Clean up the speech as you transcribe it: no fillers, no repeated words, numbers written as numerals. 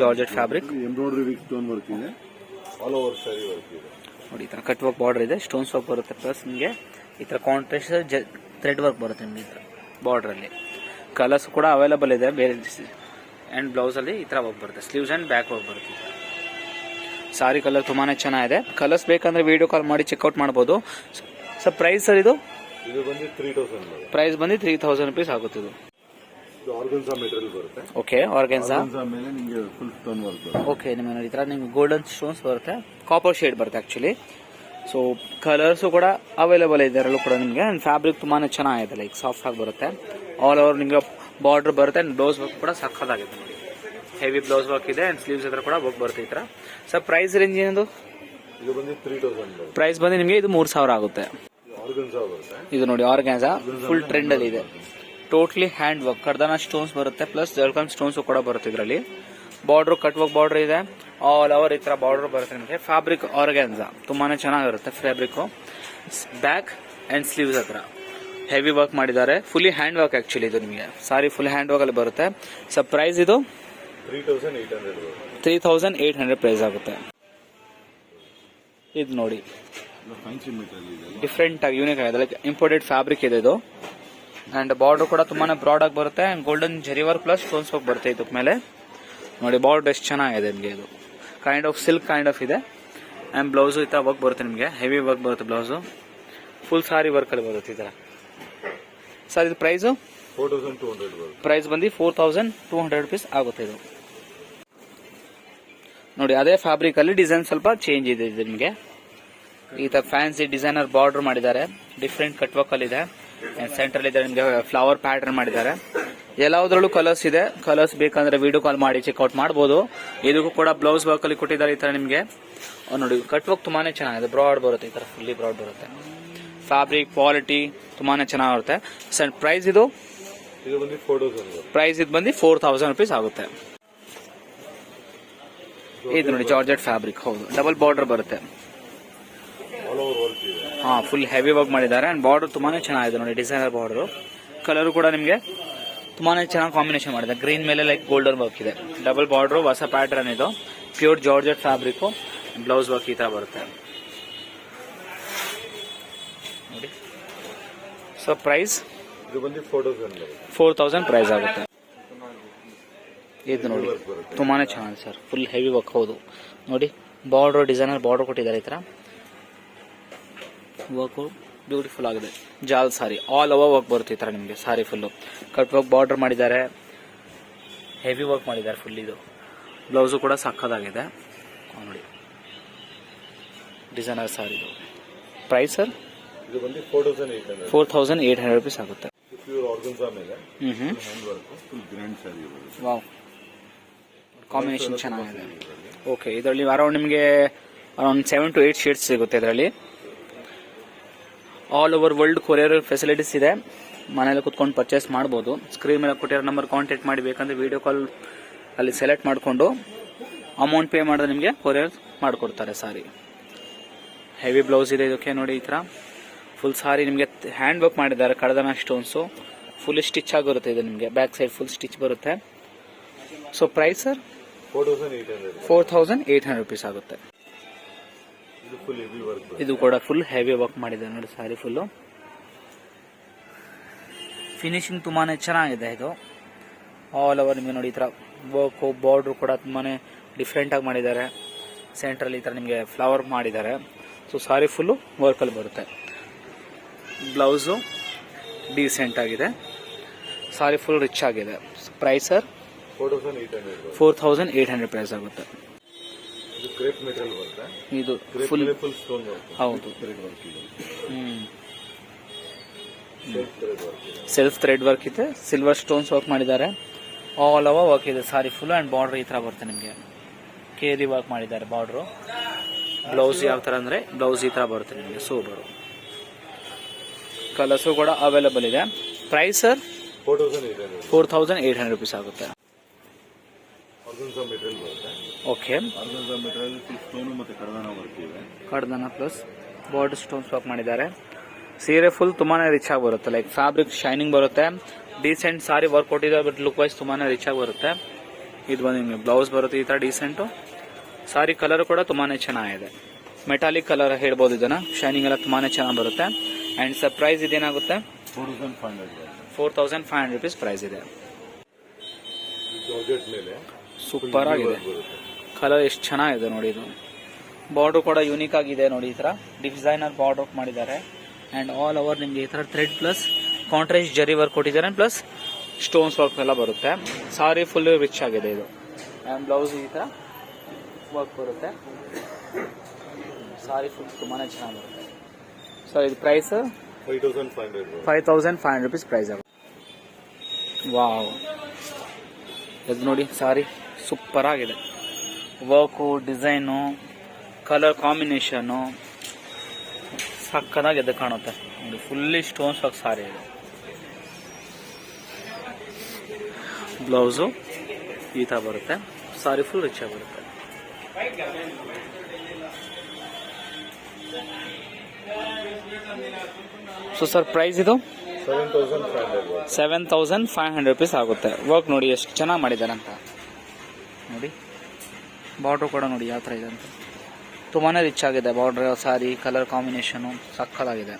Georgette fabric, embroidery with stone work ಇದೆ, all over sari work ಇದೆ ನೋಡಿ. ಈ ತರ ಕಟ್ ವರ್ಕ್ ಬಾರ್ಡರ್ ಇದೆ, ಸ್ಟೋನ್ಸ್ ವರ್ಕ್ ಬರುತ್ತೆ, ಪ್ಲಸ್ ನಿಮಗೆ ಈ ತರ ಕಾಂಟ್ರಾಸ್ಟ್ ಥ್ರೆಡ್ ವರ್ಕ್ ಬರುತ್ತೆ ನಿಮಗೆ ಈ ತರ ಬಾರ್ಡರ್ ಅಲ್ಲಿ. ಕಲರ್ಸ್ ಕೂಡ ಅವೈಲೇಬಲ್ ಇದೆ ಬೇರೆ. ಅಂಡ್ ಬ್ಲೌಸ್ ಅಲ್ಲಿ ಈ ತರ ವರ್ಕ್ ಬರುತ್ತೆ, ಸ್ಲೀವ್ಸ್ ಅಂಡ್ ಬ್ಯಾಕ್ ವರ್ಕ್ ಬರುತ್ತೆ. ಸಾರಿ ಕಲರ್ ತುಂಬಾನೇ ಚೆನ್ನಾಗಿದೆ. ಕಲರ್ಸ್ ಬೇಕಂದ್ರೆ ವಿಡಿಯೋ ಕಾಲ್ ಮಾಡಿ ಚೆಕ್ಔಟ್ ಮಾಡಬಹುದು. ಸರ್ ಪ್ರೈಸ್ ಸರ್ ಇದು ಬಂದು 3000 ಪ್ರೈಸ್ ಬಂದು 3000 ರುಪೀಸ್ ಆಗುತ್ತೆ. ಇದು ಆರ್ಗನ್ಸಾ ಮೆಟೀರಿಯಲ್ ಬರುತ್ತೆ. ಓಕೆ, ಆರ್ಗನ್ಸಾ ಮೇಲೆ ನಿಮಗೆ ಫುಲ್ ಸ್ಟೋನ್ ವರ್ಕ್ ಬರುತ್ತೆ. ಓಕೆ, ನಿಮಗೆ ನೋಡಿ ಈ ತರ ನಿಮ್ಗೆ ಗೋಲ್ಡನ್ ಸ್ಟೋನ್ಸ್ ಬರುತ್ತೆ, ಕಾಪರ್ ಶೇಡ್ ಬರುತ್ತೆ ಆಕ್ಚುಲಿ. ಸೊ ಕಲರ್ಸ್ ಕೂಡ ಅವೈಲೇಬಲ್ ಇದೆ ಅದರಲ್ಲೂ ಕೂಡ ನಿಮಗೆ. ಅಂಡ್ ಫ್ಯಾಬ್ರಿಕ್ ತುಂಬಾನೇ ಚೆನ್ನಾಗಿದೆ, ಲೈಕ್ ಸಾಫ್ಟ್ ಆಗಿ ಬರುತ್ತೆ. ಆಲ್ ಓವರ್ ನಿಮಗೆ ಬಾರ್ಡರ್ ಬರುತ್ತೆ. ಅಂಡ್ ಬ್ಲೌಸ್ ವರ್ಕ್ ಕೂಡ ಸಕ್ಕತ್ತಾಗಿದೆ ನೋಡಿ, ಹೆವಿ ಬ್ಲೌಸ್ ವರ್ಕ್ ಇದೆ. ಅಂಡ್ ಸ್ಲೀವ್ಸ್ ಹತ್ರ ಕೂಡ ವರ್ಕ್ ಬರುತ್ತೆ ಈ ತರ. ಸರ್ ಪ್ರೈಸ್ ರೇಂಜ್ ಏನದು? ಇದು ಬಂದು 3000 ಪ್ರೈಸ್ ಬಂದು ನಿಮಗೆ ಇದು 3000 ಆಗುತ್ತೆ. ಇದು ನೋಡಿ ಆರ್ಗ್ಯಾನ್ಸಾ ಫುಲ್ ಟ್ರೆಂಡ್ ಅಲ್ಲಿ ಇದೆ, ಟೋಟ್ಲಿ ಹ್ಯಾಂಡ್ ವರ್ಕ್, ಕರ್ದಾನ ಸ್ಟೋನ್ಸ್ ಬರುತ್ತೆ, ಪ್ಲಸ್ ಜರ್ಕನ್ ಸ್ಟೋನ್ಸ್ ಕೂಡ ಬರುತ್ತೆ ಇದರಲ್ಲಿ. ಬಾರ್ಡರ್ ಕಟ್ ವರ್ಕ್ ಬಾರ್ಡರ್ ಇದೆ, ಆಲ್ ಓವರ್ ಈ ತರ ಬಾರ್ಡರ್ ಬರುತ್ತೆ ನಿಮಗೆ. ಫ್ಯಾಬ್ರಿಕ್ ಆರ್ಗ್ಯಾನ್ಸಾ ತುಂಬಾನೇ ಚೆನ್ನಾಗಿರುತ್ತೆ ಫ್ಯಾಬ್ರಿಕ್. ಬ್ಯಾಕ್ ಅಂಡ್ ಸ್ಲೀವ್ಸ್ ಹತ್ರ ಹೆವಿ ವರ್ಕ್ ಮಾಡಿದ್ದಾರೆ, ಫುಲ್ಲಿ ಹ್ಯಾಂಡ್ ವರ್ಕ್ ಆಕ್ಚುಲಿ ಇದು ನಿಮಗೆ. ಸಾರಿ ಫುಲ್ ಹ್ಯಾಂಡ್ ವರ್ಕ್ ಅಲ್ಲಿ ಬರುತ್ತೆ. ಸೊ ಪ್ರೈಸ್ ಇದು 3800 ಪ್ರೈಸ್ ಆಗುತ್ತೆ. ಇದು ನೋಡಿ ಡಿಫ್ರೆಂಟ್ ಆಗಿ ಯೂನಿಕ್ ಆಗಿದೆ, ಲೈಕ್ ಇಂಪೋರ್ಟೆಡ್ ಫ್ಯಾಬ್ರಿಕ್ ಇದೆ ಇದು. ಅಂಡ್ ಬಾರ್ಡರ್ ಕೂಡ ತುಂಬಾನೇ ಬ್ರಾಡ್ ಆಗಿ ಬರುತ್ತೆ. ಅಂಡ್ ಗೋಲ್ಡನ್ ಜರಿ ವರ್ಕ್ ಪ್ಲಸ್ ಸ್ಟೋನ್ಸ್ ವರ್ಕ್ ಬರುತ್ತೆ ಇದಕ್ಕೆ ಮೇಲೆ ನೋಡಿ. ಬಾರ್ಡರ್ ಎಷ್ಟು ಚೆನ್ನಾಗಿದೆ ನಿಮಗೆ, ಇದು kind of silk kind of ಇದೆ. ಅಂಡ್ ಬ್ಲೌಸ್ ಈ ತರ ವರ್ಕ್ ಬರುತ್ತೆ ನಿಮಗೆ, ಹೆವಿ ವರ್ಕ್ ಬರುತ್ತೆ ಬ್ಲೌಸ್, ಫುಲ್ ಸಾರಿ ವರ್ಕ್ ಅಲ್ಲಿ ಬರುತ್ತೆ ಈ ತರ. ಸರ್ ಇದು ಪ್ರೈಸ್ 4200 ಪ್ರೈಸ್ ಬಂದು 4200 ರುಪೀಸ್ ಆಗುತ್ತೆ ಇದು ನೋಡಿ. ಅದೇ ಫ್ಯಾಬ್ರಿಕ್ ಅಲ್ಲಿ ಡಿಸೈನ್ ಸ್ವಲ್ಪ ಚೇಂಜ್ ಇದೆ ನಿಮಗೆ. ಈ ತರ ಫ್ಯಾನ್ಸಿ ಡಿಸೈನರ್ ಬಾರ್ಡರ್ ಮಾಡಿದ್ದಾರೆ, ಡಿಫ್ರೆಂಟ್ ಕಟ್ ವರ್ಕ್ ಅಲ್ಲಿ ಇದೆ. ಸೆಂಟ್ರಲ್ ಇದೆ ನಿಮಗೆ ಫ್ಲವರ್ ಪ್ಯಾಟರ್ನ್ ಮಾಡಿದ್ದಾರೆ. ಎಲ್ಲಾದ್ರಲ್ಲೂ ಕಲರ್ಸ್ ಇದೆ, ಕಲರ್ಸ್ ಬೇಕಂದ್ರೆ ವಿಡಿಯೋ ಕಾಲ್ ಮಾಡಿ ಚೆಕ್ಔಟ್ ಮಾಡಬಹುದು. ಇದಕ್ಕೂ ಕೂಡ ಬ್ಲೌಸ್ ವರ್ಕ್ ಅಲ್ಲಿ ಕೊಟ್ಟಿದ್ದಾರೆ ಈ ತರ ನಿಮಗೆ ನೋಡಿ. ಕಟ್ ವರ್ಕ್ ತುಂಬಾನೇ ಚೆನ್ನಾಗಿದೆ, ಬ್ರಾಡ್ ಬರುತ್ತೆ ಈ ತರ, ಫುಲ್ಲಿ ಬ್ರಾಡ್ ಬರುತ್ತೆ. ಫ್ಯಾಬ್ರಿಕ್ ಕ್ವಾಲಿಟಿ ತುಂಬಾನೇ ಚೆನ್ನಾಗಿರುತ್ತೆ. ಸರ್ ಪ್ರೈಸ್ ಇದು ಪ್ರೈಸ್ ಇದು ಬಂದು 4000 ರುಪೀಸ್ ಆಗುತ್ತೆ. ಇದು ನೋಡಿ ಜಾರ್ಜೆಟ್ ಫ್ಯಾಬ್ರಿಕ್, ಹೌದು ಡಬಲ್ ಬಾರ್ಡರ್ ಬರುತ್ತೆ. ಹಾ ಫುಲ್ ಹೆವಿ ವರ್ಕ್ ಮಾಡಿದ್ದಾರೆ. ಅಂಡ್ ಬಾರ್ಡರ್ ತುಂಬಾನೇ ಚೆನ್ನಾಗಿದೆ ನೋಡಿ, ಡಿಸೈನರ್ ಬಾರ್ಡರ್. ಕಲರ್ ಕೂಡ ನಿಮಗೆ ತುಂಬಾನೇ ಚೆನ್ನಾಗಿ ಕಾಂಬಿನೇಷನ್ ಮಾಡಿದೆ, ಗ್ರೀನ್ ಮೇಲೆ ಲೈಕ್ ಗೋಲ್ಡನ್ ವರ್ಕ್ ಇದೆ. ಡಬಲ್ ಬಾರ್ಡರ್, ಹೊಸ ಪ್ಯಾಟರ್ನ್ ಇದು, pure georgette fabric, blouse work ಈ ತರ ಬರುತ್ತೆ ನೋಡಿ. ಸೊ ಪ್ರೈಸ್ 4000 ಪ್ರೈಸ್ ಆಗುತ್ತೆ. ಇದು ನೋಡಿ ತುಂಬಾನೇ ಚೆನ್ನಾಗಿದೆ ಸರ್, ಫುಲ್ ಹೆವಿ ವರ್ಕ್. ಹೌದು ನೋಡಿ, ಬಾರ್ಡರ್ ಡಿಸೈನರ್ ಬಾರ್ಡರ್ ಕೊಟ್ಟಿದ್ದಾರೆ ಈ ತರ, ವರ್ಕ್ ಬ್ಯೂಟಿಫುಲ್ ಆಗಿದೆ. ಜಾಲ್ ಸಾರಿ ಆಲ್ ಓವರ್ ವರ್ಕ್ ಬರುತ್ತೆ ಈ ತರ ನಿಮಗೆ. ಸಾರಿ ಫುಲ್ ಕಟ್ ವರ್ಕ್ ಬಾರ್ಡರ್ ಮಾಡಿದ್ದಾರೆ, ಹೆವಿ ವರ್ಕ್ ಮಾಡಿದ್ದಾರೆ ಫುಲ್. ಇದು ಬ್ಲೌಸು ಕೂಡ ಸಕ್ಕದಾಗಿದೆ ನೋಡಿ, ಡಿಸೈನರ್ ಸಾರಿ. ಇದು ಪ್ರೈಸ್ ಸರ್ 4800 ರುಪೀಸ್ ಆಗುತ್ತೆ. ವಾವ್, ಕಾಂಬಿನೇಷನ್ ಚೆನ್ನಾಗಿದೆ. ಓಕೆ, ಇದರಲ್ಲಿ ಅರೌಂಡ್ ನಿಮಗೆ ಅರೌಂಡ್ 7 to 8 ಶೇಡ್ಸ್ ಸಿಗುತ್ತೆ ಇದರಲ್ಲಿ. All over world courier facilities ಇದೆ, ಮನೇಲಿ ಕುತ್ಕೊಂಡು ಪರ್ಚೇಸ್ ಮಾಡಬಹುದು. ಸ್ಕ್ರೀನ್ ಮೇಲೆ ಕೊಟ್ಟಿರೋ ನಂಬರ್ ಕಾಂಟ್ಯಾಕ್ಟ್ ಮಾಡಿ, ಬೇಕಂದ್ರೆ ವಿಡಿಯೋ ಕಾಲ್ ಅಲ್ಲಿ ಸೆಲೆಕ್ಟ್ ಮಾಡಿಕೊಂಡು ಅಮೌಂಟ್ ಪೇ ಮಾಡಿದ್ರೆ ನಿಮಗೆ ಕೊರಿಯರ್ ಮಾಡಿಕೊಡ್ತಾರೆ. ಸಾರಿ ಹೆವಿ ಬ್ಲೌಸ್ ಇದೆ ಇದಕ್ಕೆ ನೋಡಿ ಈ ತರ. ಫುಲ್ ಸಾರಿ ನಿಮಗೆ ಹ್ಯಾಂಡ್ ವರ್ಕ್ ಮಾಡಿದ್ದಾರೆ, ಕಡದನ ಸ್ಟೋನ್ಸು, ಫುಲ್ ಸ್ಟಿಚ್ ಆಗಿರುತ್ತೆ ಇದು ನಿಮಗೆ. ಬ್ಯಾಕ್ ಸೈಡ್ ಫುಲ್ ಸ್ಟಿಚ್ ಬರುತ್ತೆ. ಸೊ ಪ್ರೈಸ್ ಸರ್ 4800 ರುಪೀಸ್ ಆಗುತ್ತೆ. ಇದು ಕೂಡ ಫುಲ್ ಹೆವಿ ವರ್ಕ್ ಮಾಡಿದೆ ನೋಡಿ, ಸಾರಿ ಫುಲ್ ಫಿನಿಶಿಂಗ್ ತುಂಬಾನೇ ಚೆನ್ನಾಗಿದೆ. ಇದು ಆಲ್ ಓವರ್ ನಿಮಗೆ ನೋಡಿ ಈ ತರ ವರ್ಕ್, ಬಾರ್ಡರ್ ಕೂಡ ತುಂಬಾನೇ ಡಿಫ್ರೆಂಟ್ ಆಗಿ ಮಾಡಿದ್ದಾರೆ. ಸೆಂಟ್ರಲ್ಲಿ ಈ ತರ ನಿಮಗೆ ಫ್ಲವರ್ ಮಾಡಿದ್ದಾರೆ. ಸೊ ಸಾರಿ ಫುಲ್ ವರ್ಕ್ ಅಲ್ಲಿ ಬರುತ್ತೆ. ಬ್ಲೌಸು ಡೀಸೆಂಟ್ ಆಗಿದೆ, ಸಾರಿ ಫುಲ್ ರಿಚ್ ಆಗಿದೆ. ಪ್ರೈಸ್ ಸರ್ 4800 ಪ್ರೈಸ್ ಆಗುತ್ತೆ. ಇದು ಫುಲ್ ಹೌದು, ಸೆಲ್ಫ್ ಥ್ರೆಡ್ ವರ್ಕ್ ಇದೆ, ಸಿಲ್ವರ್ ಸ್ಟೋನ್ಸ್ ವರ್ಕ್ ಮಾಡಿದ್ದಾರೆ. ಆಲ್ ಓವರ್ ವರ್ಕ್ ಇದೆ ಸಾರಿ ಫುಲ್. ಅಂಡ್ ಬಾರ್ಡರ್ ಈ ತರ ಬರುತ್ತೆ ನಿಮಗೆ, ಕೇರಿ ವರ್ಕ್ ಮಾಡಿದ್ದಾರೆ ಬಾರ್ಡರ್. ಬ್ಲೌಸ್ ಯಾವ ತರ ಅಂದ್ರೆ ಬ್ಲೌಸ್ ಈ ತರ ಬರುತ್ತೆ ನಿಮಗೆ, ಸೂಪರ್. ಕಲರ್ಸು ಕೂಡ ಅವೈಲೇಬಲ್ ಇದೆ. ಪ್ರೈಸ್ ಸರ್ 4800 ರುಪೀಸ್ ಆಗುತ್ತೆ. ಓಕೆ, ಕಡ್ದಾನ ಪ್ಲಸ್ ಬಾರ್ಡರ್ ಸ್ಟೋನ್ಸ್ ವರ್ಕ್ ಮಾಡಿದ್ದಾರೆ. ಸೀರೆ ಫುಲ್ ತುಂಬಾನೇ ರಿಚ್ ಆಗಿ ಬರುತ್ತೆ, ಲೈಕ್ ಫ್ಯಾಬ್ರಿಕ್ ಶೈನಿಂಗ್ ಬರುತ್ತೆ. ಡೀಸೆಂಟ್ ಸಾರಿ ವರ್ಕ್ ಕೊಟ್ಟಿದೆ, ಬಟ್ ಲುಕ್ ವೈಸ್ ತುಂಬಾನೇ ರಿಚ್ ಆಗಿ ಬರುತ್ತೆ. ಇದು ಬಂದು ನಿಮಗೆ ಬ್ಲೌಸ್ ಬರುತ್ತೆ ಈ ತರ ಡೀಸೆಂಟು. ಸಾರಿ ಕಲರ್ ಕೂಡ ತುಂಬಾನೇ ಚೆನ್ನಾಗಿದೆ, ಮೆಟಾಲಿಕ್ ಕಲರ್ ಹೇಳ್ಬೋದು ಇದನ್ನ. ಶೈನಿಂಗ್ ಎಲ್ಲ ತುಂಬಾನೇ ಚೆನ್ನಾಗಿ ಬರುತ್ತೆ. ಅಂಡ್ ಸರ್ ಪ್ರೈಸ್ ಇದೇನಾಗುತ್ತೆ 4500 rupees ಪ್ರೈಸ್ ಇದೆ. ಜಾರ್ಜೆಟ್ ಮೇಲೆ ಸೂಪರ್ ಆಗಿದೆ, ಕಲರ್ ಎಷ್ಟು ಚೆನ್ನಾಗಿದೆ ನೋಡಿ. ಇದು ಬಾರ್ಡರ್ ಕೂಡ ಯೂನಿಕ್ ಆಗಿದೆ ನೋಡಿ, ಈ ತರ ಡಿಸೈನರ್ ಬಾರ್ಡರ್ ಮಾಡಿದ್ದಾರೆ. ಅಂಡ್ ಆಲ್ ಓವರ್ ನಿಮಗೆ ಈ ತರ ಥ್ರೆಡ್ ಪ್ಲಸ್ ಕಾಂಟ್ರಾಸ್ಟ್ ಜರಿ ವರ್ಕ್ ಕೊಟ್ಟಿದ್ದಾರೆ, ಪ್ಲಸ್ ಸ್ಟೋನ್ಸ್ ವರ್ಕ್ ಎಲ್ಲ ಬರುತ್ತೆ. ಸಾರಿ ಫುಲ್ ರಿಚ್ ಆಗಿದೆ ಇದು. ಅಂಡ್ ಬ್ಲೌಸ್ ಈ ತರ ವರ್ಕ್ ಬರುತ್ತೆ. ಸಾರಿ ಫುಲ್ ತುಂಬಾನೇ ಚೆನ್ನಾಗಿ ಬರುತ್ತೆ. ಸೊ ಇದು ಪ್ರೈಸ್ 5500 rupees ಪ್ರೈಸ್ ಆಗುತ್ತೆ. ವಾವ್, ಇದು ನೋಡಿ ಸಾರಿ ಸೂಪರ್ ಆಗಿದೆ. ವರ್ಕು, ಡಿಸೈನು, ಕಲರ್ ಕಾಂಬಿನೇಷನ್ನು ಸಕ್ಕದಾಗಿದೆ ಕಾಣುತ್ತೆ ನೋಡಿ. ಫುಲ್ಲಿ ಸ್ಟೋನ್ಸ್ ವರ್ಕ್ ಸಾರಿ ಇದೆ. ಬ್ಲೌಸು ಈ ತರ ಬರುತ್ತೆ. ಸಾರಿ ಫುಲ್ ರಿಚ್ ಆಗಿ ಬರುತ್ತೆ. ಸೊ ಸರ್ ಪ್ರೈಸ್ ಇದು 7500 rupees ಆಗುತ್ತೆ. ವರ್ಕ್ ನೋಡಿ ಎಷ್ಟು ಚೆನ್ನಾಗಿ ಮಾಡಿದ್ದಾರೆ ಅಂತ ನೋಡಿ. ಬಾರ್ಡರ್ ಕೂಡ ನೋಡಿ ಯಾವ ಥರ ಇದೆ ಅಂತ, ತುಂಬಾನೇ ರಿಚ್ ಆಗಿದೆ ಬಾರ್ಡರ್. ಸಾರಿ ಕಲರ್ ಕಾಂಬಿನೇಷನು ಸಕ್ಕತ್ತಾಗಿದೆ.